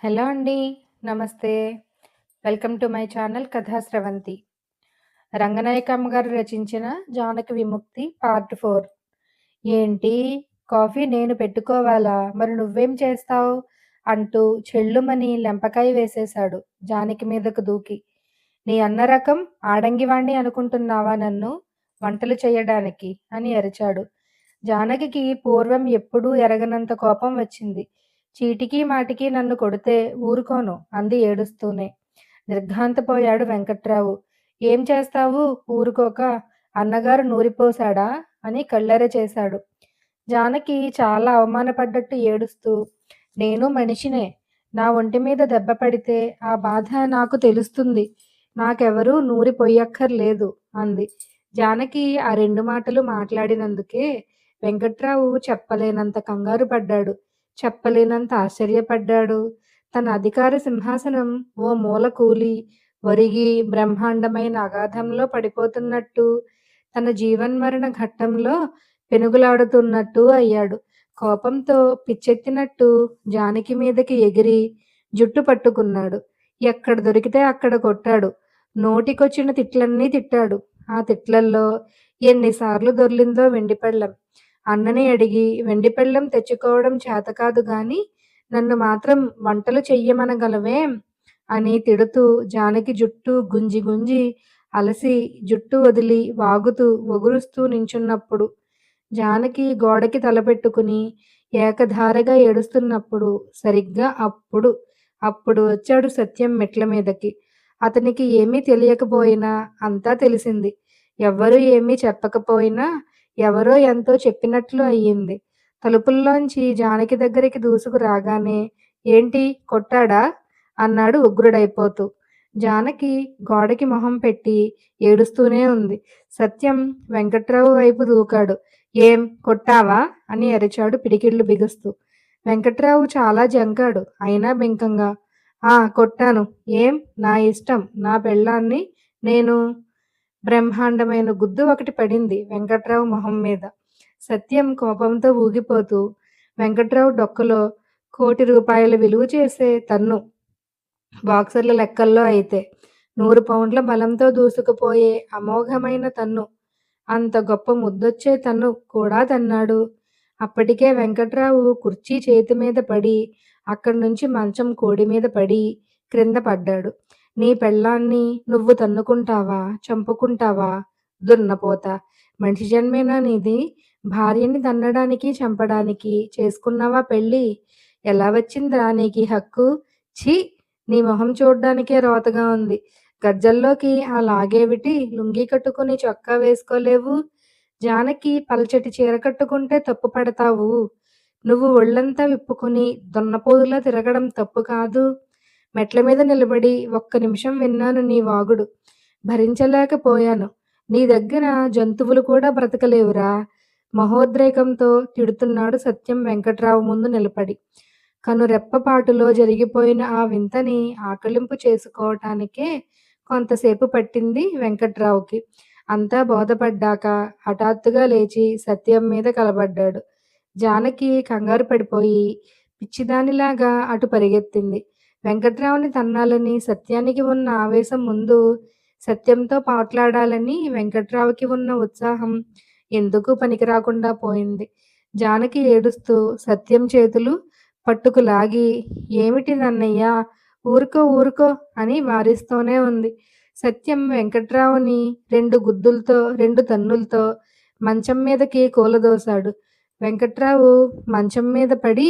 Hello అండి. నమస్తే. Welcome to my channel కథా స్రవంతి. రంగనాయకమ్మ గారు రచించిన 'జానకి విముక్తి' పార్ట్ 4. ఏంటి? కాఫీ నేను పెట్టుకోవాలా? మరి నువ్వేం చేస్తావ్? అంటూ చెళ్ళుమని లెంపకాయ వేసేశాడు జానకి మీదకు దూకి. నీ అన్న రకం ఆడంగివాణ్ణి అనుకుంటున్నావా నన్ను వంటలు చెయ్యడానికి? అని అరిచాడు. జానకికి పూర్వం ఎప్పుడూ ఎరగనంత కోపం వచ్చింది. చీటికీ మాటికీ నన్ను కొడితే ఊరుకోను అంది ఏడుస్తూనే. నిర్ఘాంతపోయాడు వెంకట్రావు. ఏం చేస్తావు ఊరుకోక? అన్నగారు నూరిపోశాడా? అని కళ్ళెర్ర చేశాడు. జానకి చాలా అవమానపడ్డట్టు ఏడుస్తూ, నేను మనిషినే. నా ఒంటి మీద దెబ్బ పడితే ఆ బాధ నాకు తెలుస్తుంది. నాకెవరూ నూరి పొయ్యక్కర్లేదు అంది. జానకి ఆ 2 మాటలు మాట్లాడినందుకే వెంకట్రావు చెప్పలేనంత కంగారు పడ్డాడు. చెప్పలేనంత ఆశ్చర్యపడ్డాడు. తన అధికార సింహాసనం ఓ మూల కూలి, ఒరిగి బ్రహ్మాండమైన అగాధంలో పడిపోతున్నట్టు, తన జీవన్మరణ ఘట్టంలో పెనుగులాడుతున్నట్టు అయ్యాడు. కోపంతో పిచ్చెత్తినట్టు జానకి మీదకి ఎగిరి జుట్టు పట్టుకున్నాడు. ఎక్కడ దొరికితే అక్కడ కొట్టాడు. నోటికొచ్చిన తిట్లన్నీ తిట్టాడు. ఆ తిట్లల్లో ఎన్నిసార్లు దొర్లిందో వెండిపెళ్ళెం. అన్నని అడిగి వెండిపెళ్ళెం తెచ్చుకోవడం చేతకాదు గాని నన్ను మాత్రం వంటలు చెయ్యమనగలవేం? అని తిడుతూ జానకి జుట్టు గుంజి గుంజి అలసి జుట్టు వదిలి వాగుతూ ఒగురుస్తూ నించున్నప్పుడు, జానకి గోడకి తలపెట్టుకుని ఏకధారగా ఏడుస్తున్నప్పుడు, సరిగ్గా అప్పుడు వచ్చాడు సత్యం మెట్ల మీదకి. అతనికి ఏమీ తెలియకపోయినా అంతా తెలిసింది. ఎవ్వరూ ఏమీ చెప్పకపోయినా ఎవరో ఎంతో చెప్పినట్లు అయ్యింది. తలుపుల్లోంచి జానకి దగ్గరికి దూసుకు రాగానే, ఏంటి కొట్టాడా? అన్నాడు ఉగ్రుడైపోతూ. జానకి గోడకి మొహం పెట్టి ఏడుస్తూనే ఉంది. సత్యం వెంకట్రావు వైపు దూకాడు. ఏం కొట్టావా? అని అరిచాడు పిడికిళ్ళు బిగుస్తూ. వెంకట్రావు చాలా జంకాడు. అయినా బింకంగా, ఆ కొట్టాను. ఏం? నా ఇష్టం. నా పెళ్ళాన్ని నేను. బ్రహ్మాండమైన గుద్దు ఒకటి పడింది వెంకట్రావు మొహం మీద. సత్యం కోపంతో ఊగిపోతూ వెంకట్రావు డొక్కలో ₹1,00,00,000 విలువ చేసే తన్ను. బాక్సర్ల లెక్కల్లో అయితే 100 పౌండ్ల బలంతో దూసుకుపోయే అమోఘమైన తన్ను. అంత గొప్ప ముద్దొచ్చే తన్ను కూడా తన్నాడు. అప్పటికే వెంకట్రావు కుర్చీ చేతి మీద పడి, అక్కడ్నుంచి మంచం కోడి మీద పడి క్రింద పడ్డాడు. నీ పెళ్ళాన్ని నువ్వు తన్నుకుంటావా? చంపుకుంటావా? దున్నపోతా! మనిషి జన్మేనా నీది? భార్యని తన్నడానికి, చంపడానికి చేసుకున్నావా పెళ్ళి? ఎలా వచ్చిందిరా నీకీ హక్కు? ఛీ! నీ మొహం చూడ్డానికే రోతగా ఉంది. గజ్జల్లోకి ఆ లాగేవిటి? లుంగీ కట్టుకుని చొక్కా వేసుకోలేవు? జానకి పల్చటి చీర కట్టుకుంటే తప్పు పడతావు. నువ్వు ఒళ్ళంతా విప్పుకుని దున్నపోతులా తిరగడం తప్పు కాదు. మెట్ల మీద నిలబడి ఒక్క నిమిషం విన్నాను నీ వాగుడు. భరించలేకపోయాను. నీ దగ్గర జంతువులు కూడా బ్రతకలేవురా! మహోద్రేకంతో తిడుతున్నాడు సత్యం వెంకట్రావు ముందు నిలబడి. కనురెప్పపాటులో జరిగిపోయిన ఆ వింతని ఆకళింపు చేసుకోవటానికే కొంతసేపు పట్టింది వెంకట్రావుకి. అంతా బోధపడ్డాక హఠాత్తుగా లేచి సత్యం మీద కలబడ్డాడు. జానకి కంగారు పడిపోయి పిచ్చిదానిలాగా అటు పరిగెత్తింది. వెంకట్రావుని తన్నాలని సత్యానికి ఉన్న ఆవేశం ముందు, సత్యంతో పోట్లాడాలని వెంకట్రావుకి ఉన్న ఉత్సాహం ఎందుకూ పనికిరాకుండా పోయింది. జానకి ఏడుస్తూ సత్యం చేతులు పట్టుకు లాగి, ఏమిటిదన్నయ్యా? ఊరుకో ఊరుకో అని వారిస్తూనే ఉంది. సత్యం వెంకట్రావుని 2 గుద్దులతో 2 తన్నులతో మంచం మీదకి కూలదోశాడు. వెంకట్రావు మంచం మీద పడి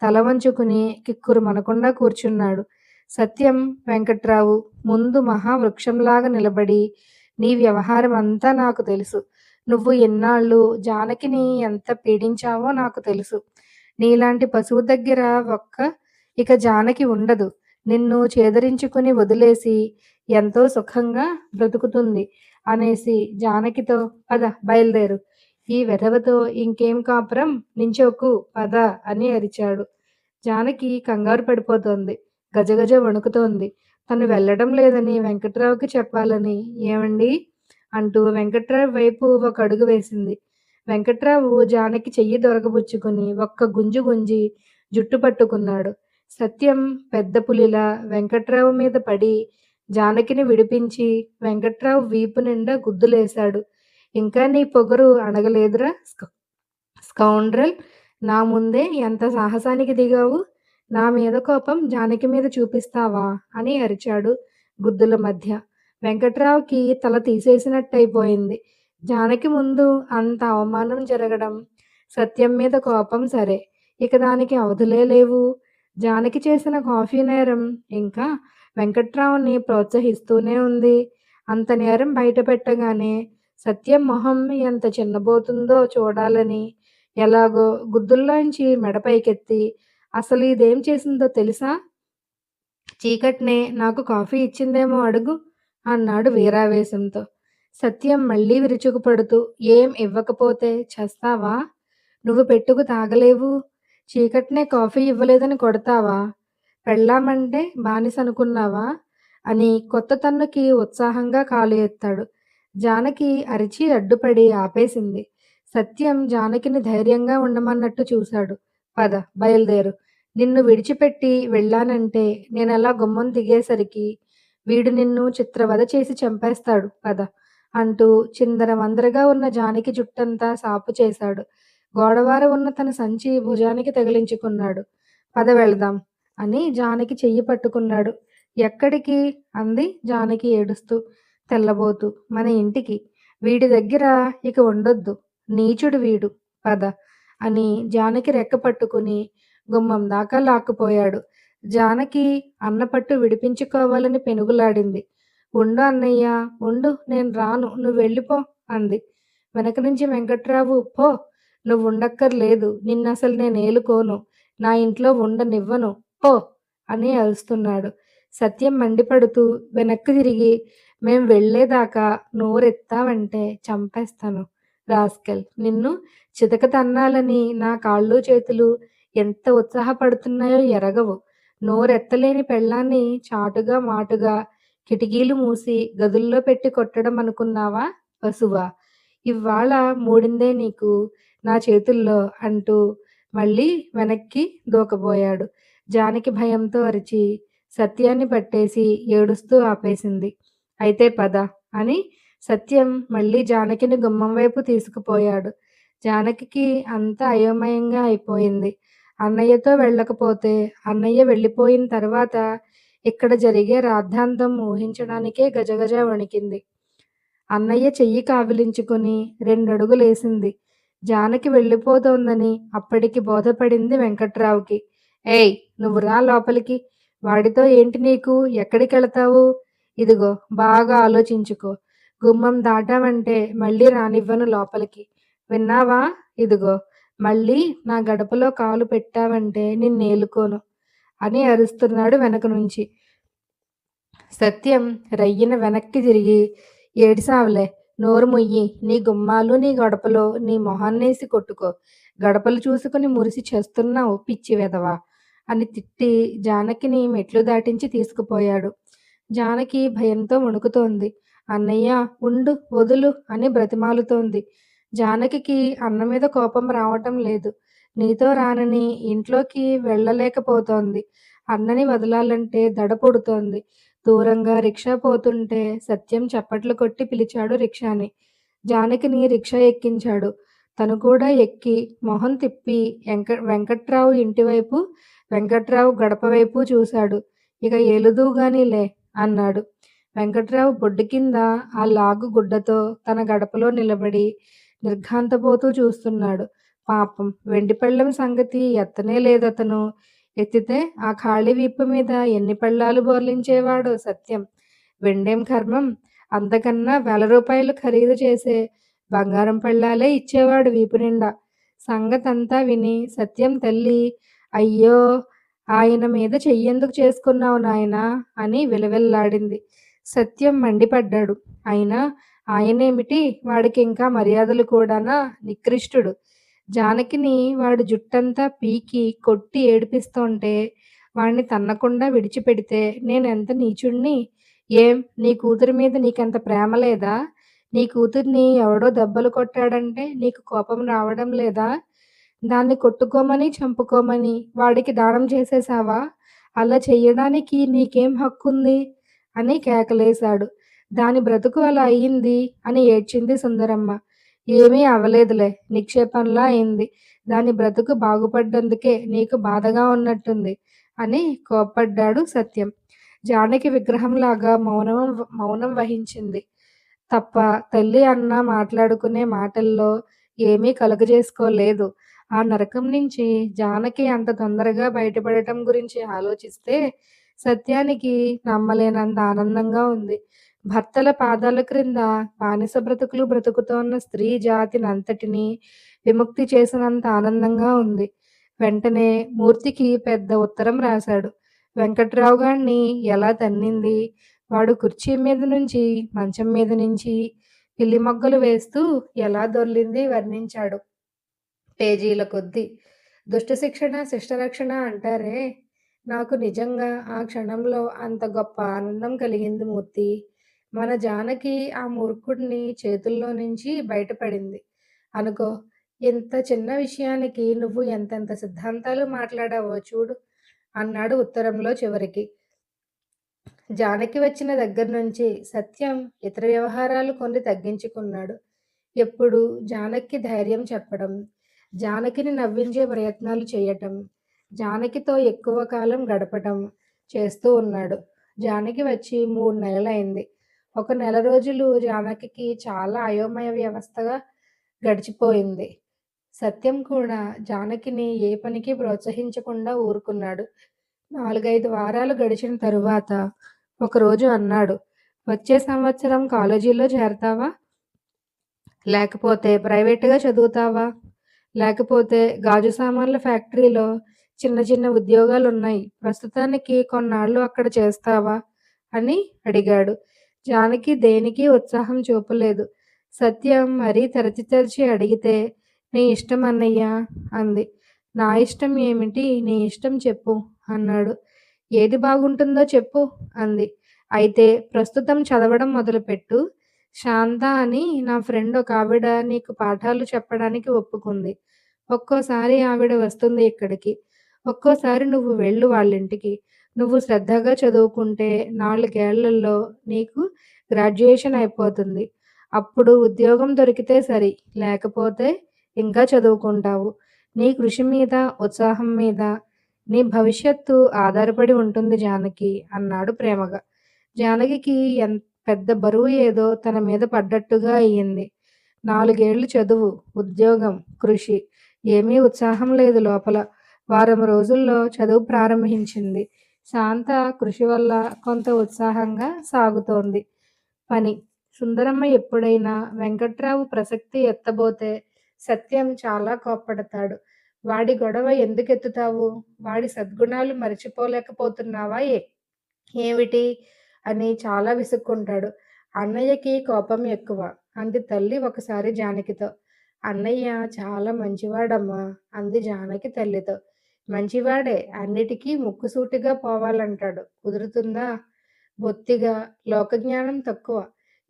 తల వంచుకుని కిక్కురుమనకుండా కూర్చున్నాడు. సత్యం వెంకట్రావు ముందు మహావృక్షంలాగా నిలబడి, నీ వ్యవహారం అంతా నాకు తెలుసు. నువ్వు ఇన్నాళ్ళు జానకిని ఎంత పీడించావో నాకు తెలుసు. నీలాంటి పశువు దగ్గర ఇక జానకి ఉండదు. నిన్ను చేదరించుకుని వదిలేసి ఎంతో సుఖంగా బ్రతుకుతుంది అనేసి జానకితో పద బయలుదేరు. ఈ వెధవతో ఇంకేం కాపురం? నించోకు పద అని అరిచాడు. జానకి కంగారు పడిపోతోంది. గజగజ వణుకుతోంది. తను వెళ్ళడం లేదని వెంకట్రావుకి చెప్పాలని. ఏవండీ? అంటూ వెంకట్రావు వైపు ఒక అడుగు వేసింది. వెంకట్రావు జానకి చెయ్యి దొరకబుచ్చుకుని ఒక్క గుంజు గుంజి జుట్టు పట్టుకున్నాడు. సత్యం పెద్ద పులిలా వెంకట్రావు మీద పడి జానకిని విడిపించి వెంకట్రావు వీపు నిండా గుద్దులేశాడు. ఇంకా నీ పొగరు అణగలేదురా స్కౌండ్రల్! నా ముందే ఎంత సాహసానికి దిగావు? నా మీద కోపం జానకి మీద చూపిస్తావా? అని అరిచాడు గుద్దుల మధ్య. వెంకట్రావుకి తల తీసేసినట్టయిపోయింది. జానకి ముందు అంత అవమానం జరగడం, సత్యం మీద కోపం సరే, ఇక దానికి అవధులే లేవు. జానకి చేసిన కాఫీ నేరం ఇంకా వెంకట్రావుని ప్రోత్సహిస్తూనే ఉంది. అంత నేరం బయటపెట్టగానే సత్యం మొహం ఎంత చిన్నబోతుందో చూడాలని ఎలాగో గుద్దుల్లోంచి మెడ పైకెత్తి, అసలు ఇదేం చేసిందో తెలుసా? చీకట్నే నాకు కాఫీ ఇచ్చిందేమో అడుగు అన్నాడు వీరావేశంతో. సత్యం మళ్ళీ విరుచుకుపడుతూ, ఏం ఇవ్వకపోతే చస్తావా? నువ్వు పెట్టుకు తాగలేవు. చీకట్నే కాఫీ ఇవ్వలేదని కొడతావా? పెళ్ళామంటే బానిసనుకున్నావా? అని కొత్త తన్నుకి ఉత్సాహంగా కాలు ఎత్తాడు. జానకి అరిచి అడ్డుపడి ఆపేసింది. సత్యం జానకిని ధైర్యంగా ఉండమన్నట్టు చూశాడు. పద బయలుదేరు. నిన్ను విడిచిపెట్టి వెళ్ళానంటే నేనలా గుమ్మం దిగేసరికి వీడు నిన్ను చిత్రవధ చేసి చంపేస్తాడు పద అంటూ చిందరవందరగా ఉన్న జానకి జుట్టంతా సాపు చేశాడు. గోడవార ఉన్న తన సంచి భుజానికి తగిలించుకున్నాడు. పద వెళదాం అని జానకి చెయ్యి పట్టుకున్నాడు. ఎక్కడికి? అంది జానకి ఏడుస్తూ. తెల్లబోతూ. మన ఇంటికి. వీడి దగ్గర ఇక ఉండొద్దు. నీచుడు వీడు. పద అని జానకి రెక్క పట్టుకుని గుమ్మం దాకా లాక్కుపోయాడు. జానకి అన్నపట్టు విడిపించుకోవాలని పెనుగులాడింది. ఉండు అన్నయ్య, ఉండు, నేను రాను, నువ్వు వెళ్ళిపో అంది. వెనక నుంచి వెంకట్రావు, పో, నువ్వు ఉండక్కర్లేదు, నిన్నసలు నేను ఏలుకోను, నా ఇంట్లో ఉండనివ్వను, పో అని అరుస్తున్నాడు. సత్యం మండిపడుతూ వెనక్కి తిరిగి, మేం వెళ్ళేదాకా నోరెత్తావంటే చంపేస్తాను రాస్కెల్, నిన్ను చితక తన్నాలని నా కాళ్ళు చేతులు ఎంత ఉత్సాహపడుతున్నాయో ఎరగవు. నోరెత్తలేని పెళ్ళాన్ని చాటుగా మాటుగా కిటికీలు మూసి గదుల్లో పెట్టి కొట్టడం అనుకున్నావా పశువా? ఇవ్వాళ మూడిందే నీకు నా చేతుల్లో అంటూ మళ్ళీ వెనక్కి దూకబోయాడు. జానకి భయంతో అరిచి సత్యాన్ని పట్టేసి ఏడుస్తూ ఆపేసింది. అయితే పద అని సత్యం మళ్ళీ జానకిని గుమ్మం వైపు తీసుకుపోయాడు. జానకికి అంతా అయోమయంగా అయిపోయింది. అన్నయ్యతో వెళ్ళకపోతే, అన్నయ్య వెళ్ళిపోయిన తర్వాత ఇక్కడ జరిగే రాద్ధాంతం ఊహించడానికే గజగజ వణికింది. అన్నయ్య చెయ్యి కావిలించుకుని రెండడుగులేసింది. జానకి వెళ్ళిపోతోందని అప్పటికి బోధపడింది వెంకట్రావుకి. ఏయ్, నువ్వు రా లోపలికి. వాడితో ఏంటి నీకు? ఎక్కడికెళతావు? ఇదిగో బాగా ఆలోచించుకో. గుమ్మం దాటావంటే మళ్ళీ రానివ్వను లోపలికి. విన్నావా? ఇదిగో మళ్ళీ నా గడపలో కాలు పెట్టావంటే నిన్నేలుకోను అని అరుస్తున్నాడు వెనక నుంచి. సత్యం రయ్యిన వెనక్కి తిరిగి, ఏడిసావులే, నోరు ముయ్యి, నీ గుమ్మాలు నీ గడపలో నీ మొహాన్నేసి కొట్టుకో, గడపలు చూసుకుని మురిసి చేస్తున్నావు పిచ్చి వెధవా అని తిట్టి జానకిని మెట్లు దాటించి తీసుకుపోయాడు. జానకి భయంతో వణుకుతోంది. అన్నయ్య, ఉండు, వదులు అని బ్రతిమాలుతోంది. జానకికి అన్న మీద కోపం రావటం లేదు. నీతో రానని ఇంట్లోకి వెళ్ళలేకపోతోంది. అన్నని వదలాలంటే దడ పుడుతోంది. దూరంగా రిక్షా పోతుంటే సత్యం చప్పట్లు కొట్టి పిలిచాడు రిక్షాని. జానకిని రిక్షా ఎక్కించాడు. తను కూడా ఎక్కి మొహం తిప్పి వెంకట్రావు ఇంటివైపు, వెంకట్రావు గడప వైపు చూశాడు. ఇక ఏలుదువుగానిలే అన్నాడు. వెంకట్రావు బొడ్డు కింద ఆ లాగు గుడ్డతో తన గడపలో నిలబడి నిర్ఘాంతపోతూ చూస్తున్నాడు. పాపం వెండి పళ్ళెం సంగతి ఎత్తనే లేదతను. ఎత్తితే ఆ ఖాళీ వీపు మీద ఎన్ని పళ్ళాలు బోర్లించేవాడో సత్యం. వెండేం కర్మం, అంతకన్నా ₹1000 ఖరీదు చేసే బంగారం పళ్ళాలే ఇచ్చేవాడు వీపు నిండా. సంగతంతా విని సత్యం తల్లి, అయ్యో, ఆయన మీద చెయ్యెందుకు చేసుకున్నావు నాయనా అని విలవిల్లాడింది. సత్యం మండిపడ్డాడు. అయినా ఆయనేమిటి, వాడికింకా మర్యాదలు కూడానా, నికృష్టుడు. జానకిని వాడు జుట్టంతా పీకి కొట్టి ఏడిపిస్తోంటే వాణ్ణి తన్నకుండా విడిచిపెడితే నేనెంత నీచుణ్ణి. ఏం, నీ కూతురి మీద నీకంత ప్రేమ లేదా? నీ కూతుర్ని ఎవడో దెబ్బలు కొట్టాడంటే నీకు కోపం రావడం లేదా? దాన్ని కొట్టుకోమని, చంపుకోమని వాడికి దానం చేసేశావా? అలా చెయ్యడానికి నీకేం హక్కుంది? అని కేకలేశాడు. దాని బ్రతుకు అలా అయింది అని ఏడ్చింది సుందరమ్మ. ఏమీ అవ్వలేదులే. నిక్షేపంలా అయింది. దాని బ్రతుకు బాగుపడ్డందుకే నీకు బాధగా ఉన్నట్టుంది అని కోప్పడ్డాడు సత్యం. జానకి విగ్రహంలాగా మౌనం వహించింది తప్ప తల్లి, అన్న మాట్లాడుకునే మాటల్లో ఏమీ కలుగజేసుకోలేదు. ఆ నరకం నుంచి జానకి అంత తొందరగా బయటపడటం గురించి ఆలోచిస్తే సత్యానికి నమ్మలేనంత ఆనందంగా ఉంది. భర్తల పాదాల క్రింద బానిస బ్రతుకులు బ్రతుకుతోన్న స్త్రీ జాతినంతటినీ విముక్తి చేసినంత ఆనందంగా ఉంది. వెంటనే మూర్తికి పెద్ద ఉత్తరం రాశాడు. వెంకట్రావు గారిని ఎలా తన్నింది, వాడు కుర్చీ మీద నుంచి, మంచం మీద నుంచి పిల్లి మొగ్గలు వేస్తూ ఎలా దొర్లింది వర్ణించాడు పేజీల కొద్దీ. దుష్ట శిక్షణ శిష్టరక్షణ అంటారే, నాకు నిజంగా ఆ క్షణంలో అంత గొప్ప ఆనందం కలిగింది మూర్తి. మన జానకి ఆ మూర్ఖుడిని చేతుల్లో నుంచి బయటపడింది అనుకో. ఇంత చిన్న విషయానికి నువ్వు ఎంతెంత సిద్ధాంతాలు మాట్లాడావో చూడు అన్నాడు ఉత్తరంలో చివరికి. జానకి వచ్చిన దగ్గర నుంచి సత్యం ఇతర వ్యవహారాలు కొన్ని తగ్గించుకున్నాడు. ఎప్పుడు జానకి ధైర్యం చెప్పడం, జానకిని నవ్వించే ప్రయత్నాలు చేయటం, జానకితో ఎక్కువ కాలం గడపటం చేస్తూ ఉన్నాడు. జానకి వచ్చి 3 నెలలైంది. ఒక నెల రోజులు జానకికి చాలా అయోమయ వ్యవస్థగా గడిచిపోయింది. సత్యం కూడా జానకిని ఏ పనికి ప్రోత్సహించకుండా ఊరుకున్నాడు. 4, 5 వారాలు గడిచిన తరువాత ఒకరోజు అన్నాడు, వచ్చే సంవత్సరం కాలేజీలో చేరతావా? లేకపోతే ప్రైవేటుగా చదువుతావా? లేకపోతే గాజు సామాన్ల ఫ్యాక్టరీలో చిన్న చిన్న ఉద్యోగాలున్నాయి. ప్రస్తుతానికి కొన్నాళ్ళు అక్కడ చేస్తావా? అని అడిగాడు. జానకి దేనికి ఉత్సాహం చూపలేదు. సత్యం మరీ తరచి తరచి అడిగితే, నీ ఇష్టం అన్నయ్య అంది. నా ఇష్టం ఏమిటి? నీ ఇష్టం చెప్పు అన్నాడు. ఏది బాగుంటుందో చెప్పు అంది. అయితే ప్రస్తుతం చదవడం మొదలుపెట్టు. శాంత అని నా ఫ్రెండ్ ఒక ఆవిడ నీకు పాఠాలు చెప్పడానికి ఒప్పుకుంది. ఒక్కోసారి ఆవిడ వస్తుంది ఇక్కడికి. ఒక్కోసారి నువ్వు వెళ్ళు వాళ్ళింటికి. నువ్వు శ్రద్ధగా చదువుకుంటే 4 ఏళ్లలో నీకు గ్రాడ్యుయేషన్ అయిపోతుంది. అప్పుడు ఉద్యోగం దొరికితే సరి. లేకపోతే ఇంకా చదువుకుంటావు. నీ కృషి మీద, ఉత్సాహం మీద నీ భవిష్యత్తు ఆధారపడి ఉంటుంది జానకి అన్నాడు ప్రేమగా. జానకికి పెద్ద బరువు ఏదో తన మీద పడ్డట్టుగా అయ్యింది. 4 ఏళ్లు చదువు, ఉద్యోగం, కృషి. ఏమీ ఉత్సాహం లేదు లోపల. వారం రోజుల్లో చదువు ప్రారంభించింది. శాంత కృషి వల్ల కొంత ఉత్సాహంగా సాగుతోంది పని. సుందరమ్మ ఎప్పుడైనా వెంకట్రావు ప్రసక్తి ఎత్తబోతే సత్యం చాలా కోప్పడతాడు. వాడి గొడవ ఎందుకెత్తుతావు? వాడి సద్గుణాలు మరిచిపోలేకపోతున్నావా ఏమిటి? అని చాలా విసుక్కుంటాడు. అన్నయ్యకి కోపం ఎక్కువ అంది తల్లి ఒకసారి జానకితో. అన్నయ్య చాలా మంచివాడమ్మా అంది జానకి తల్లితో. మంచివాడే, అన్నిటికీ ముక్కుసూటిగా పోవాలంటాడు. కుదురుతుందా? బొత్తిగా లోకజ్ఞానం తక్కువ.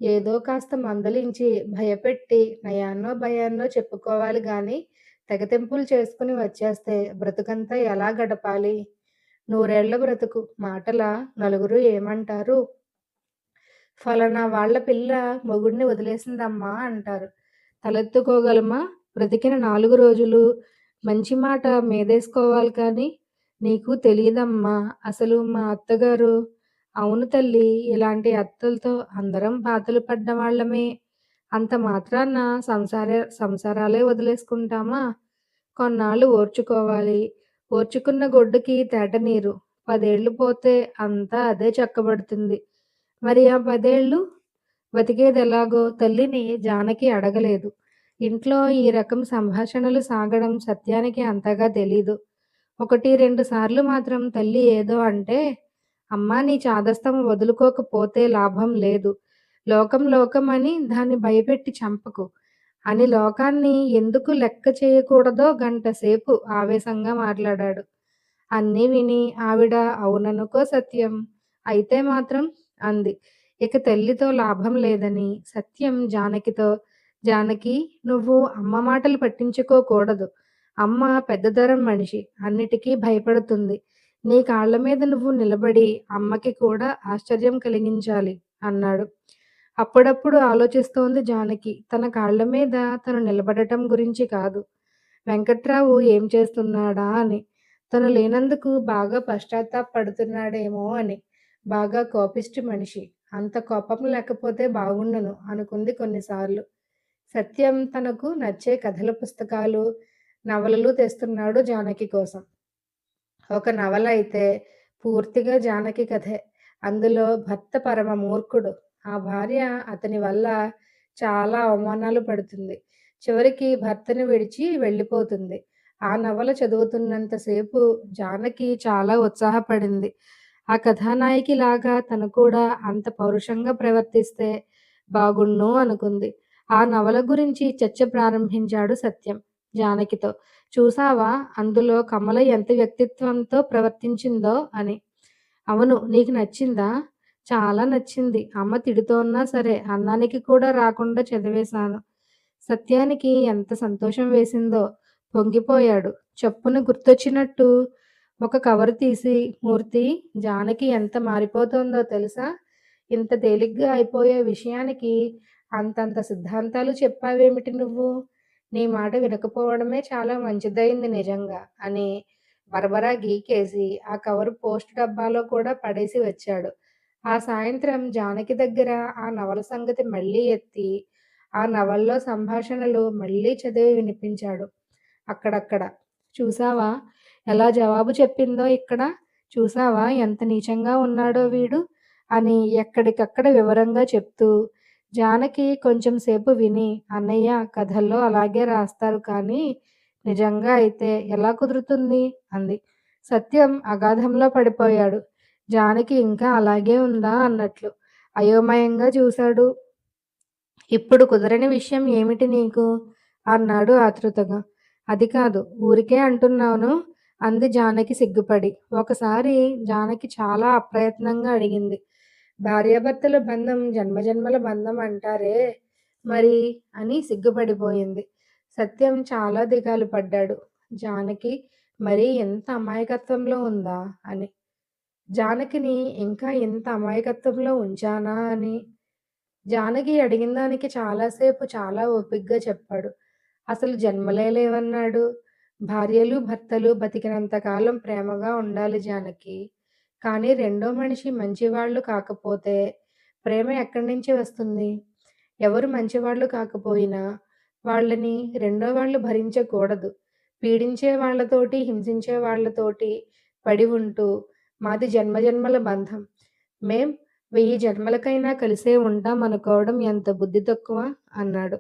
ఏదో కాస్త మందలించి భయపెట్టి నయాన్నో భయాన్నో చెప్పుకోవాలి గాని తెగతెంపులు చేసుకుని వచ్చేస్తే బ్రతుకంతా ఎలా గడపాలి? 100 ఏళ్ల బ్రతుకు మాటలా? నలుగురు ఏమంటారు? ఫలానా వాళ్ళ పిల్ల మొగుడిని వదిలేసిందమ్మా అంటారు. తలెత్తుకోగలమా? బ్రతికిన 4 రోజులు మంచి మాట మీదేసుకోవాలి కానీ. నీకు తెలీదమ్మా అసలు మా అత్తగారు. అవును తల్లి, ఇలాంటి అత్తలతో అందరం బాధలు పడ్డవాళ్ళమే. అంత మాత్రాన సంసారాలే వదిలేసుకుంటామా? కొన్నాళ్ళు ఓర్చుకోవాలి. ఓర్చుకున్న గొడ్డుకి తేట నీరు. 10 ఏళ్లు పోతే అంతా అదే చక్కబడుతుంది. మరి ఆ 10 ఏళ్ళు బతికేదెలాగో తల్లిని జానకి అడగలేదు. ఇంట్లో ఈ రకం సంభాషణలు సాగడం సత్యానికి అంతగా తెలీదు. 1, 2 సార్లు మాత్రం తల్లి ఏదో అంటే, అమ్మా నీ చాదస్తం వదులుకోకపోతే లాభం లేదు. లోకం లోకం అని దాన్ని భయపెట్టి చంపకు అని లోకాన్ని ఎందుకు లెక్క చేయకూడదో గంటసేపు ఆవేశంగా మాట్లాడాడు. అన్నీ విని ఆవిడ అవుననుకో సత్యం, అయితే మాత్రం అంది. ఇక తల్లితో లాభం లేదని సత్యం జానకితో, జానకి నువ్వు అమ్మ మాటలు పట్టించుకోకూడదు. అమ్మ పెద్దతరం మనిషి. అన్నిటికీ భయపడుతుంది. నీ కాళ్ళ మీద నువ్వు నిలబడి అమ్మకి కూడా ఆశ్చర్యం కలిగించాలి అన్నాడు. అప్పుడప్పుడు ఆలోచిస్తోంది జానకి. తన కాళ్ళ మీద తను నిలబడటం గురించి కాదు. వెంకట్రావు ఏం చేస్తున్నాడా అని. తను లేనందుకు బాగా పశ్చాత్తాపపడుతున్నాడేమో అని. బాగా కోపిష్టి మనిషి. అంత కోపం లేకపోతే బాగుండును అనుకుంది కొన్నిసార్లు. సత్యం తనకు నచ్చే కథల పుస్తకాలు, నవలలు తెస్తున్నాడు జానకి కోసం. ఒక నవల అయితే పూర్తిగా జానకి కథే. అందులో భర్త పరమ మూర్ఖుడు. ఆ భార్య అతని వల్ల చాలా అవమానాలు పడుతుంది. చివరికి భర్తని విడిచి వెళ్ళిపోతుంది. ఆ నవల చదువుతున్నంత సేపు జానకి చాలా ఉత్సాహపడింది. ఆ కథానాయకిలాగా తను కూడా అంత పౌరుషంగా ప్రవర్తిస్తే బాగుణ్ణు అనుకుంది. ఆ నవల గురించి చర్చ ప్రారంభించాడు సత్యం జానకితో. చూసావా అందులో కమల ఎంత వ్యక్తిత్వంతో ప్రవర్తించిందో అని. అవును. నీకు నచ్చిందా? చాలా నచ్చింది. అమ్మ తిడుతోన్నా సరే అన్నానికి కూడా రాకుండా చదివేశాను. సత్యానికి ఎంత సంతోషం వేసిందో. పొంగిపోయాడు. చప్పున గుర్తొచ్చినట్టు ఒక కవరు తీసి, మూర్తి, జానకి ఎంత మారిపోతోందో తెలుసా? ఇంత తేలిగ్గా అయిపోయే విషయానికి అంతంత సిద్ధాంతాలు చెప్పావేమిటి నువ్వు? నీ మాట వినకపోవడమే చాలా మంచిదయింది నిజంగా అని బరబరా గీకేసి ఆ కవరు పోస్ట్ డబ్బాలో కూడా పడేసి వచ్చాడు. ఆ సాయంత్రం జానకి దగ్గర ఆ నవల సంగతి మళ్ళీ ఎత్తి, ఆ నవల్లో సంభాషణలు మళ్ళీ చదివి వినిపించాడు. అక్కడక్కడ. చూసావా ఎలా జవాబు చెప్పిందో ఇక్కడ? చూసావా ఎంత నీచంగా ఉన్నాడో వీడు? అని ఎక్కడికక్కడ వివరంగా చెప్తూ జానకి కొంచెం సేపు విని, అన్నయ్య కథల్లో అలాగే రాస్తారు కానీ నిజంగా అయితే ఎలా కుదురుతుంది? అంది. సత్యం అగాధంలో పడిపోయాడు. జానకి ఇంకా అలాగే ఉందా అన్నట్లు. అయోమయంగా చూశాడు. ఇప్పుడు కుదరని విషయం ఏమిటి నీకు? అన్నాడు ఆతృతగా. అది కాదు, ఊరికే అంటున్నాను అంది జానకి సిగ్గుపడి. ఒకసారి జానకి చాలా అప్రయత్నంగా అడిగింది. భార్యాభర్తల బంధం జన్మజన్మల బంధం అంటారే మరి అని సిగ్గుపడిపోయింది. సత్యం చాలా దిగాలు పడ్డాడు. జానకి మరీ ఎంత అమాయకత్వంలో ఉందా అని. జానకిని ఇంకా ఎంత అమాయకత్వంలో ఉంచానా అని. జానకి అడిగిన దానికి చాలాసేపు చాలా ఓపిగ్గా చెప్పాడు. అసలు జన్మలే లేవన్నాడు. భార్యలు, భర్తలు బతికినంత కాలం ప్రేమగా ఉండాలి జానకి. కానీ రెండో మనిషి మంచివాళ్ళు కాకపోతే ప్రేమ ఎక్కడి నుంచి వస్తుంది? ఎవరు మంచివాళ్ళు కాకపోయినా వాళ్ళని రెండో వాళ్ళు భరించకూడదు. పీడించే వాళ్ళతోటి, హింసించే వాళ్ళతోటి పడి ఉంటూ మాది జన్మజన్మల బంధం. మేం 1000 జన్మలకైనా కలిసే ఉంటాం అనుకోవడం ఎంత బుద్ధి తక్కువ అన్నాడు.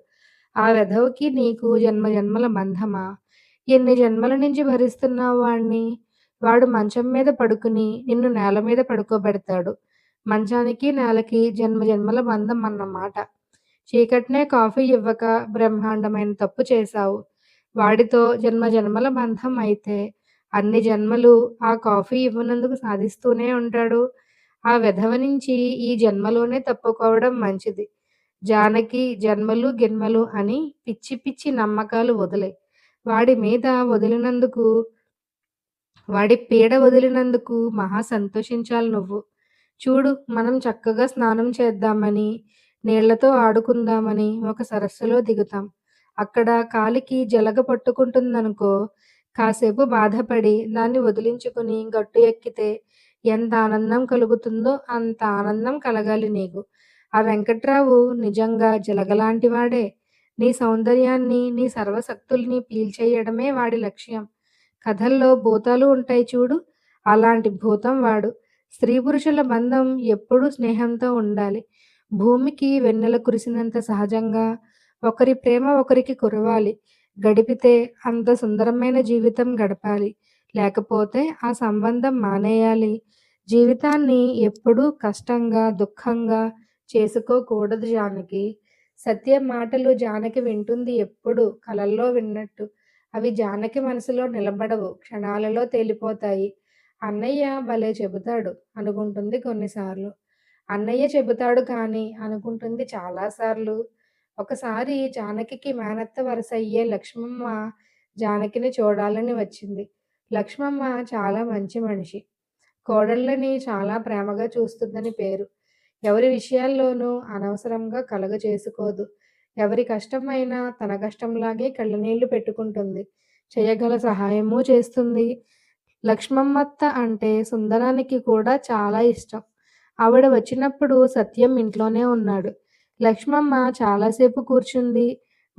ఆ వెధవకి నీకు జన్మజన్మల బంధమా? ఎన్ని జన్మల నుంచి భరిస్తున్నావు వాణ్ణి? వాడు మంచం మీద పడుకుని నిన్ను నేల మీద పడుకోబెడతాడు. మంచానికి, నేలకి జన్మజన్మల బంధం అన్నమాట. చీకట్నే కాఫీ ఇవ్వక బ్రహ్మాండమైన తప్పు చేశావు. వాడితో జన్మజన్మల బంధం అయితే అన్ని జన్మలు ఆ కాఫీ ఇవ్వనందుకు సాధిస్తూనే ఉంటాడు. ఆ వెధవ నుంచి ఈ జన్మలోనే తప్పుకోవడం మంచిది. జానకి జన్మలు, గిన్మలు అని పిచ్చి పిచ్చి నమ్మకాలు వదిలేయ్. వాడి మీద వదిలినందుకు వాడి పీడ వదిలినందుకు మహా సంతోషించాలి నువ్వు. చూడు మనం చక్కగా స్నానం చేద్దామని, నీళ్లతో ఆడుకుందామని ఒక సరస్సులో దిగుతాం. అక్కడ కాలికి జలగ పట్టుకుంటుందనుకో, కాసేపు బాధపడి దాన్ని వదిలించుకుని గట్టు ఎక్కితే ఎంత ఆనందం కలుగుతుందో అంత ఆనందం కలగాలి నీకు. ఆ వెంకట్రావు నిజంగా జలగలాంటివాడే. నీ సౌందర్యాన్ని, నీ సర్వశక్తుల్ని పీల్చేయడమే వాడి లక్ష్యం. కథల్లో భూతాలు ఉంటాయి చూడు, అలాంటి భూతం వాడు. స్త్రీ పురుషుల బంధం ఎప్పుడూ స్నేహంతో ఉండాలి. భూమికి వెన్నెల కురిసినంత సహజంగా ఒకరి ప్రేమ ఒకరికి కురవాలి. గడిపితే అంత సుందరమైన జీవితం గడపాలి. లేకపోతే ఆ సంబంధం మానేయాలి. జీవితాన్ని ఎప్పుడూ కష్టంగా, దుఃఖంగా చేసుకోకూడదు జానకి. సత్యం మాటలు జానకి వింటుంది ఎప్పుడు కలల్లో విన్నట్టు. అవి జానకి మనసులో నిలబడవు. క్షణాలలో తేలిపోతాయి. అన్నయ్య భలే చెబుతాడు అనుకుంటుంది కొన్నిసార్లు. అన్నయ్య చెబుతాడు కానీ అనుకుంటుంది చాలా సార్లు. ఒకసారి జానకికి మేనత్త వరసయ్యే లక్ష్మమ్మ జానకిని చూడాలని వచ్చింది. లక్ష్మమ్మ చాలా మంచి మనిషి. కోడళ్ళని చాలా ప్రేమగా చూస్తుందని పేరు. ఎవరి విషయాల్లోనూ అనవసరంగా కలగజేసుకోదు. ఎవరి కష్టమైనా తన కష్టంలాగే కళ్ళనీళ్లు పెట్టుకుంటుంది. చేయగల సహాయమూ చేస్తుంది. లక్ష్మమ్మత్త అంటే సుందరానికి కూడా చాలా ఇష్టం. ఆవిడ వచ్చినప్పుడు సత్యం ఇంట్లోనే ఉన్నాడు. లక్ష్మమ్మ చాలాసేపు కూర్చుంది.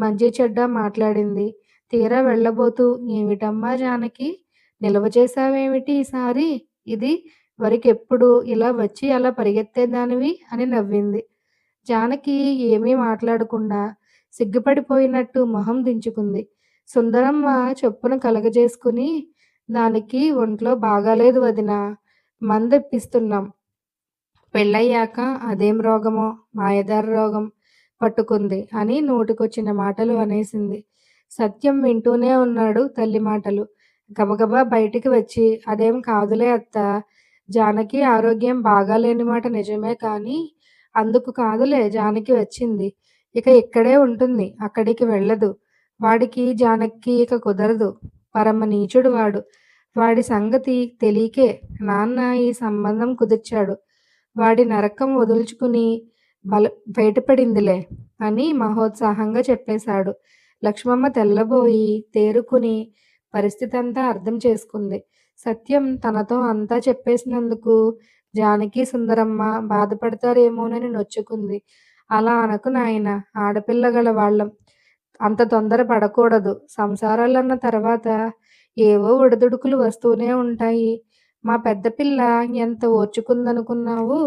మంచి చెడ్డ మాట్లాడింది. తీరా వెళ్ళబోతూ ఏమిటమ్మా జానకి, నిలవ చేశావేమిటి ఈసారి? ఇది వరకెప్పుడు ఇలా వచ్చి అలా పరిగెత్తేదానివి అని నవ్వింది. జానకి ఏమీ మాట్లాడకుండా సిగ్గుపడిపోయినట్టు మొహం దించుకుంది. సుందరమ్మ చొప్పున కలగజేసుకుని, దానికి ఒంట్లో బాగాలేదు వదినా, మందెప్పిస్తున్నాం. పెళ్ళయ్యాక అదేం రోగమో, మాయదారి రోగం పట్టుకుంది అని నోటికొచ్చిన మాటలు అనేసింది. సత్యం వింటూనే ఉన్నాడు తల్లి మాటలు. గబగబా బయటికి వచ్చి, అదేం కాదులే అత్తా, జానకి ఆరోగ్యం బాగాలేని మాట నిజమే కానీ, అందుకు కాదులే జానకి వచ్చింది. ఇక ఇక్కడే ఉంటుంది, అక్కడికి వెళ్ళదు. వాడికి జానకి ఇక కుదరదు. పరమ నీచుడు వాడు. వాడి సంగతి తెలియకే నాన్న ఈ సంబంధం కుదిర్చాడు. వాడి నరకం వదుల్చుకుని బయటపడిందిలే అని మహోత్సాహంగా చెప్పేశాడు. లక్ష్మమ్మ తెల్లబోయి తేరుకుని పరిస్థితంతా అర్థం చేసుకుంది. సత్యం తనతో అంతా చెప్పేసినందుకు జానకి, సుందరమ్మ బాధపడతారేమోనని నొచ్చుకుంది. అలా అనకు నాయనా, ఆడపిల్ల వాళ్ళం. అంత తొందర పడకూడదు. సంసారాలన్న తర్వాత ఏవో ఒడిదుడుకులు వస్తూనే ఉంటాయి. మా పెద్ద పిల్ల ఎంత ఓర్చుకుందనుకున్నావు?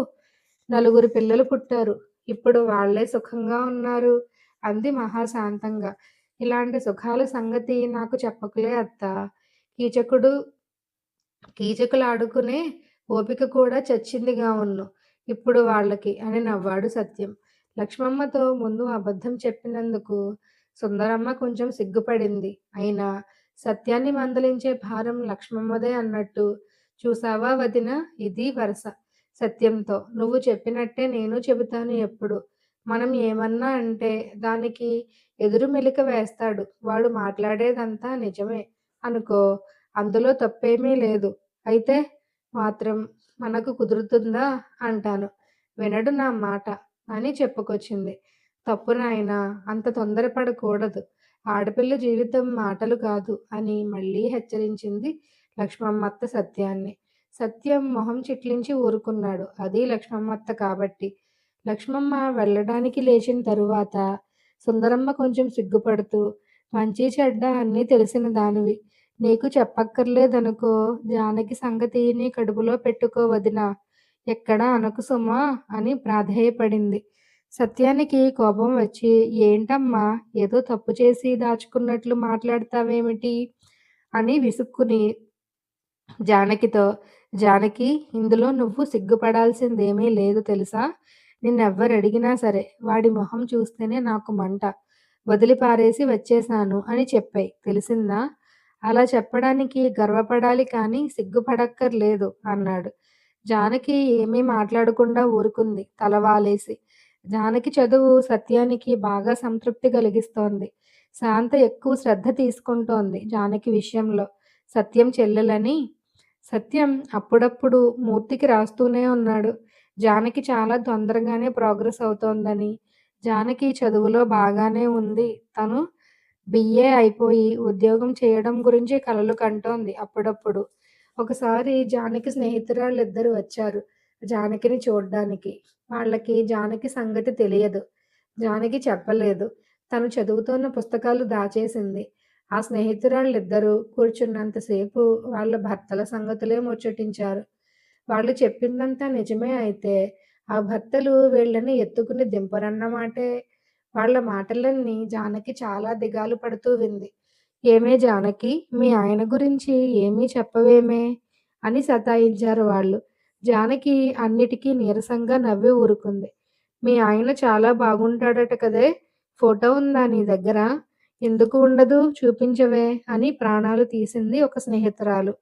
నలుగురు పిల్లలు పుట్టారు. ఇప్పుడు వాళ్ళే సుఖంగా ఉన్నారు అంది మహాశాంతంగా. ఇలాంటి సుఖాల సంగతి నాకు చెప్పకులే అత్తా. కీచకుడు కీచకులాడుకునే ఓపిక కూడా చచ్చిందిగా ఉన్ను ఇప్పుడు వాళ్ళకి అని నవ్వాడు సత్యం. లక్ష్మమ్మతో ముందు అబద్ధం చెప్పినందుకు సుందరమ్మ కొంచెం సిగ్గుపడింది. అయినా సత్యాన్ని మందలించే భారం లక్ష్మమ్మదే అన్నట్టు, చూసావా వదిన, ఇది వరస సత్యంతో. నువ్వు చెప్పినట్టే నేను చెబుతాను ఎప్పుడు. మనం ఏమన్నా అంటే దానికి ఎదురు మెలిక వేస్తాడు. వాడు మాట్లాడేదంతా నిజమే అనుకో, అందులో తప్పేమీ లేదు. అయితే మాత్రం మనకు కుదురుతుందా అంటాను. వినడు నా మాట అని చెప్పుకొచ్చింది. తప్పు నాయనా, అంత తొందరపడకూడదు. ఆడపిల్ల జీవితం మాటలు కాదు అని మళ్ళీ హెచ్చరించింది లక్ష్మమ్మత్త సత్యాన్ని. సత్యం మొహం చిట్లించి ఊరుకున్నాడు. అది లక్ష్మమ్మత్త కాబట్టి. లక్ష్మమ్మ వెళ్ళడానికి లేచిన తరువాత సుందరమ్మ కొంచెం సిగ్గుపడుతూ, మంచి చెడ్డ అన్నీ తెలిసిన దానివి. నీకు చెప్పక్కర్లేదనుకో, జానకి సంగతి నీ కడుపులో పెట్టుకో వదినా, ఎక్కడా అనకు సుమా అని ప్రాధేయపడింది. సత్యానికి కోపం వచ్చి, ఏంటమ్మా, ఏదో తప్పు చేసి దాచుకున్నట్లు మాట్లాడతావేమిటి అని విసుక్కుని జానకితో, జానకి, ఇందులో నువ్వు సిగ్గుపడాల్సిందేమీ లేదు తెలుసా? నిన్నెవ్వరడిగినా సరే వాడి మొహం చూస్తేనే నాకు మంట. వదిలిపారేసి వచ్చేశాను అని చెప్పేయ్, తెలిసిందా? అలా చెప్పడానికి గర్వపడాలి కానీ సిగ్గుపడక్కర్లేదు అన్నాడు. జానకి ఏమీ మాట్లాడకుండా ఊరుకుంది తలవాలేసి. జానకి చదువు సత్యానికి బాగా సంతృప్తి కలిగిస్తోంది. శాంత ఎక్కువ శ్రద్ధ తీసుకుంటోంది జానకి విషయంలో. సత్యం చెల్లెలని. సత్యం అప్పుడప్పుడు మూర్తికి రాస్తూనే ఉన్నాడు. జానకి చాలా తొందరగానే ప్రోగ్రెస్ అవుతోందని, జానకి చదువులో బాగానే ఉంది. తను బిఏ అయిపోయి ఉద్యోగం చేయడం గురించి కలలు కంటోంది అప్పుడప్పుడు. ఒకసారి జానకి స్నేహితురాళ్ళిద్దరూ వచ్చారు జానకిని చూడ్డానికి. వాళ్ళకి జానకి సంగతి తెలియదు. జానకి చెప్పలేదు. తను చదువుతున్న పుస్తకాలు దాచేసింది. ఆ స్నేహితురాళ్ళిద్దరూ కూర్చున్నంతసేపు వాళ్ళ భర్తల సంగతులే ముచ్చటించారు. వాళ్ళు చెప్పిందంతా నిజమే అయితే, ఆ భర్తలు వీళ్ళని ఎత్తుకుని దింపరన్నమాటే. వాళ్ళ మాటలన్నీ జానకి చాలా దిగాలు పడుతూ వింది. ఏమే జానకి, మీ ఆయన గురించి ఏమీ చెప్పవేమే అని సతాయించారు వాళ్ళు. జానకి అన్నిటికీ నీరసంగా నవ్వి ఊరుకుంది. మీ ఆయన చాలా బాగుంటాడట కదే, ఫోటో ఉందా నీ దగ్గర? ఎందుకు ఉండదు, చూపించవే అని ప్రాణాలు తీసింది ఒక స్నేహితురాలు.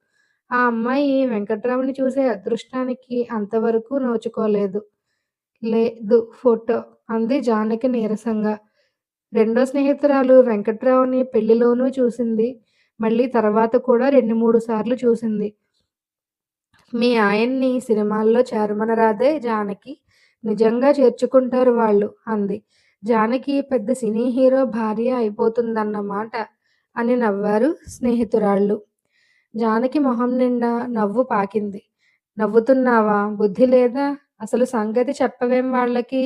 ఆ అమ్మాయి వెంకట్రావుని చూసే అదృష్టానికి అంతవరకు నోచుకోలేదు. లేదు ఫోటో అంది జానకి నీరసంగా. రెండో స్నేహితురాలు వెంకట్రావుని పెళ్లిలోనూ చూసింది. మళ్ళీ తర్వాత కూడా 2, 3 సార్లు చూసింది. మీ ఆయన్ని సినిమాల్లో చేరమనరాదే జానకి. నిజంగా చేర్చుకుంటారు వాళ్ళు అంది. జానకి పెద్ద సినీ హీరో భార్య అయిపోతుందన్నమాట అని నవ్వారు స్నేహితురాళ్ళు. జానకి మొహం నిండా నవ్వు పాకింది. నవ్వుతున్నావా? బుద్ధి లేదా? అసలు సంగతి చెప్పవేం వాళ్ళకి?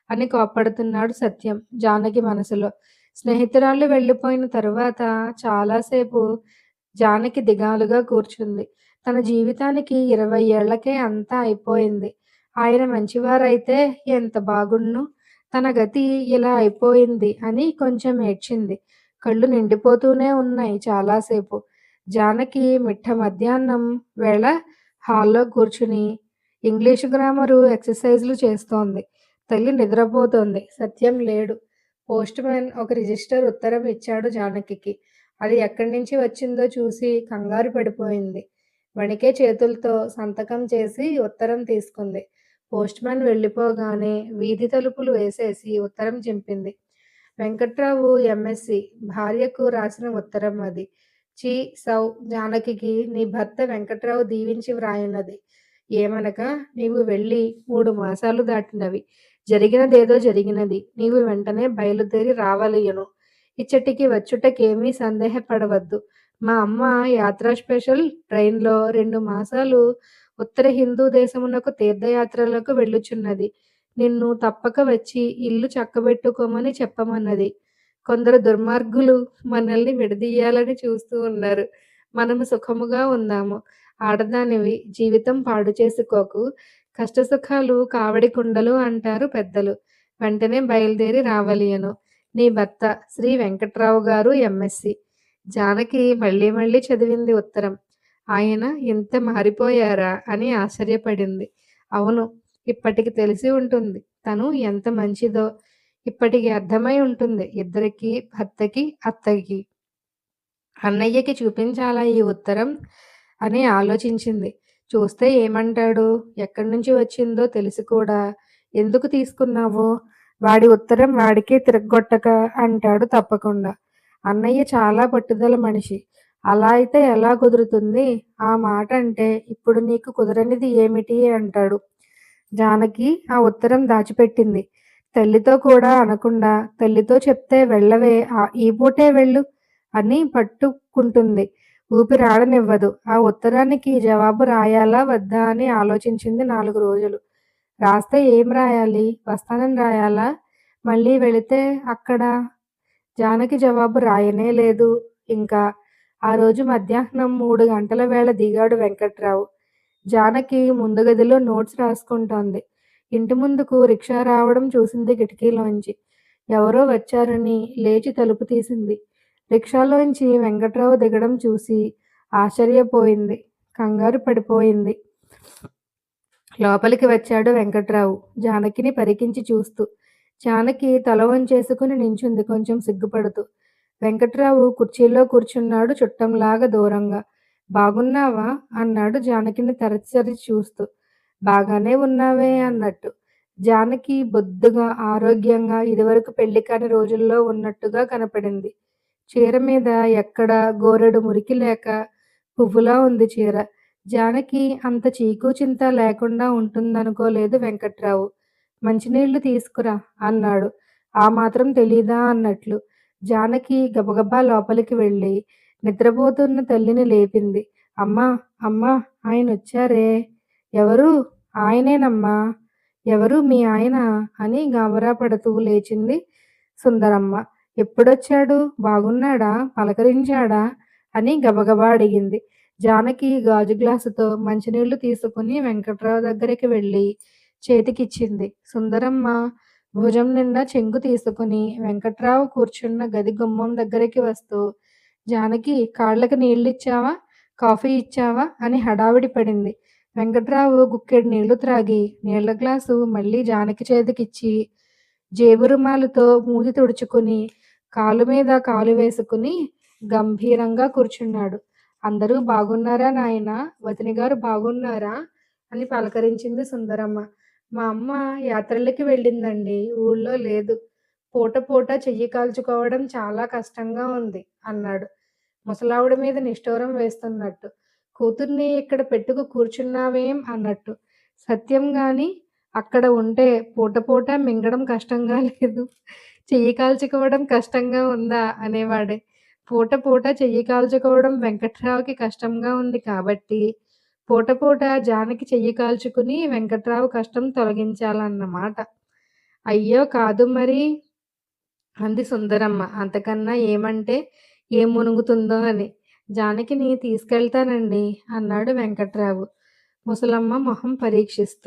అని కోప్పడుతున్నాడు సత్యం జానకి మనసులో. స్నేహితురాళ్ళు వెళ్ళిపోయిన తరువాత చాలాసేపు జానకి దిగాలుగా కూర్చుంది. తన జీవితానికి 20 ఏళ్లకే అంతా అయిపోయింది. ఆయన మంచివారైతే ఎంత బాగున్ను. తన గతి ఇలా అయిపోయింది అని కొంచెం ఏడ్చింది. కళ్ళు నిండిపోతూనే ఉన్నాయి చాలాసేపు. జానకి మిట్ట మధ్యాహ్నం వేళ హాల్‌లో కూర్చుని ఇంగ్లీషు గ్రామరు ఎక్సర్‌సైజులు చేస్తోంది. తల్లి నిద్రపోతోంది. సత్యం లేడు. పోస్ట్‌మ్యాన్ ఒక రిజిస్టర్ ఉత్తరం ఇచ్చాడు జానకికి. అది ఎక్కడ్నించి వచ్చిందో చూసి కంగారు పడిపోయింది. వణికే చేతుల్తో సంతకం చేసి ఉత్తరం తీసుకుంది. పోస్ట్‌మ్యాన్ వెళ్ళిపోగానే వీధి తలుపులు వేసేసి ఉత్తరం చింపింది. వెంకట్రావు ఎంఎస్‌సి. భార్యకు రాసిన ఉత్తరం అది. చి. సౌ. జానకికి నీ భర్త వెంకట్రావు దీవించి వ్రాయున్నది. ఏమనగా నీవు వెళ్ళి 3 మాసాలు దాటినవి. జరిగినదేదో జరిగినది. నీవు వెంటనే బయలుదేరి రావలయును. ఇచ్చటికి వచ్చుటకేమీ సందేహపడవద్దు. మా అమ్మ యాత్రా స్పెషల్ ట్రైన్‌లో 2 మాసాలు ఉత్తర హిందూ దేశమునకు తీర్థయాత్రలకు వెళ్ళుచున్నది. నిన్ను తప్పక వచ్చి ఇల్లు చక్కబెట్టుకోమని చెప్పమన్నది. కొందరు దుర్మార్గులు మనల్ని విడదీయాలని చూస్తూ ఉన్నారు. మనము సుఖముగా ఉందాము. ఆడదానివి జీవితం పాడు చేసుకోకు. కష్టసుఖాలు కావడి కుండలు అంటారు పెద్దలు. వెంటనే బయలుదేరి రావలయను. నీ భర్త శ్రీ వెంకట్రావు గారు ఎంఎస్‌సి. జానకి మళ్ళీ మళ్ళీ చదివింది ఉత్తరం. ఆయన ఇంత మారిపోయారా అని ఆశ్చర్యపడింది. అవును, ఇప్పటికి తెలిసి ఉంటుంది. తను ఎంత మంచిదో. ఇప్పటికి అర్థమై ఉంటుంది ఇద్దరికీ, భర్తకి, అత్తకి. అన్నయ్యకి చూపించాలా ఈ ఉత్తరం అని ఆలోచించింది. చూస్తే ఏమంటాడు? ఎక్కడి నుంచి వచ్చిందో తెలిసి కూడా ఎందుకు తీసుకున్నావు? వాడి ఉత్తరం వాడికే తిరగ్గొట్టక అంటాడు తప్పకుండా. అన్నయ్య చాలా పట్టుదల మనిషి. అలా అయితే ఎలా కుదురుతుంది? ఆ మాట అంటే ఇప్పుడు నీకు కుదరనిది ఏమిటి అంటాడు. జానకి ఆ ఉత్తరం దాచిపెట్టింది. తల్లితో కూడా అనకుండా, తల్లితో చెప్తే వెళ్ళవే ఈ పూటే వెళ్ళు అని పట్టుకుంటుంది. ఊపిరాడనివ్వదు. ఆ ఉత్తరానికి జవాబు రాయాలా వద్దా అని ఆలోచించింది 4 రోజులు. రాస్తే ఏం రాయాలి? వస్తానని రాయాలా? మళ్ళీ వెళితే అక్కడ జానకి జవాబు రాయనే లేదు ఇంకా. ఆ రోజు మధ్యాహ్నం 3 గంటల వేళ దిగాడు వెంకట్రావు. జానకి ముందు గదిలో నోట్స్ రాసుకుంటోంది. ఇంటి ముందుకు రిక్షా రావడం చూసింది కిటికీలోంచి. ఎవరో వచ్చారని లేచి తలుపు తీసింది. రిక్షాలోంచి వెంకట్రావు దిగడం చూసి ఆశ్చర్యపోయింది. కంగారు పడిపోయింది. లోపలికి వచ్చాడు వెంకట్రావు జానకిని పరికించి చూస్తూ. జానకి తల వంచేసుకుని నించుంది కొంచెం సిగ్గుపడుతూ. వెంకట్రావు కుర్చీలో కూర్చున్నాడు చుట్టంలాగా దూరంగా. బాగున్నావా? అన్నాడు జానకిని తరచరి చూస్తూ. బాగానే ఉన్నావే అన్నట్టు. జానకి బొద్దుగా, ఆరోగ్యంగా, ఇదివరకు పెళ్లి కాని రోజుల్లో ఉన్నట్టుగా కనపడింది. చీర మీద ఎక్కడ గోరెడు మురికి లేక పువ్వులా ఉంది చీర. జానకి అంత చీకు చింత లేకుండా ఉంటుందనుకోలేదు వెంకట్రావు. మంచినీళ్లు తీసుకురా అన్నాడు. ఆ మాత్రం తెలీదా అన్నట్లు. జానకి గబగబా లోపలికి వెళ్ళి నిద్రపోతున్న తల్లిని లేపింది. అమ్మా, అమ్మా, ఆయనొచ్చారే. ఎవరు? ఆయనేనమ్మా. ఎవరు మీ ఆయన? అని గాబరా పడుతూ లేచింది సుందరమ్మ. ఎప్పుడొచ్చాడు? బాగున్నాడా? పలకరించాడా? అని గబగబా అడిగింది. జానకి గాజు గ్లాసుతో మంచినీళ్లు తీసుకుని వెంకట్రావు దగ్గరికి వెళ్ళి చేతికిచ్చింది. సుందరమ్మ భుజం నిండా చెంగు తీసుకుని వెంకట్రావు కూర్చున్న గది గుమ్మం దగ్గరికి వస్తూ, జానకి కాళ్ళకి నీళ్ళిచ్చావా? కాఫీ ఇచ్చావా? అని హడావిడి పడింది. వెంకట్రావు గుక్కెడు నీళ్లు త్రాగి నీళ్ల గ్లాసు మళ్ళీ జానకి చేతికిచ్చి జేబు రుమాలుతో మూతి తుడుచుకుని కాలు మీద కాలు వేసుకుని గంభీరంగా కూర్చున్నాడు. అందరూ బాగున్నారా నాయనా? వదినగారు బాగున్నారా? అని పలకరించింది సుందరమ్మ. మా అమ్మ యాత్రలకి వెళ్ళిందండి. ఊళ్ళో లేదు. పూట పూట చెయ్యి కాల్చుకోవడం చాలా కష్టంగా ఉంది అన్నాడు. ముసలావిడ మీద నిష్ఠూరం వేస్తున్నట్టు. కూతుర్ని ఇక్కడ పెట్టుకు కూర్చున్నావేం అన్నట్టు. సత్యం గాని అక్కడ ఉంటే పూట పూట మింగడం కష్టంగా లేదు. చెయ్యి కాల్చుకోవడం కష్టంగా ఉందా అనేవాడే. పూట పూట చెయ్యి కాల్చుకోవడం వెంకట్రావుకి కష్టంగా ఉంది కాబట్టి, పూట పూట జానకి చెయ్యి కాల్చుకుని వెంకట్రావు కష్టం తొలగించాలన్నమాట. అయ్యో కాదు మరి అంది సుందరమ్మ. అంతకన్నా ఏమంటే ఏం మునుగుతుందో అని. జానకిని తీసుకెళ్తానండి అన్నాడు వెంకట్రావు ముసలమ్మ మొహం పరీక్షిస్తూ.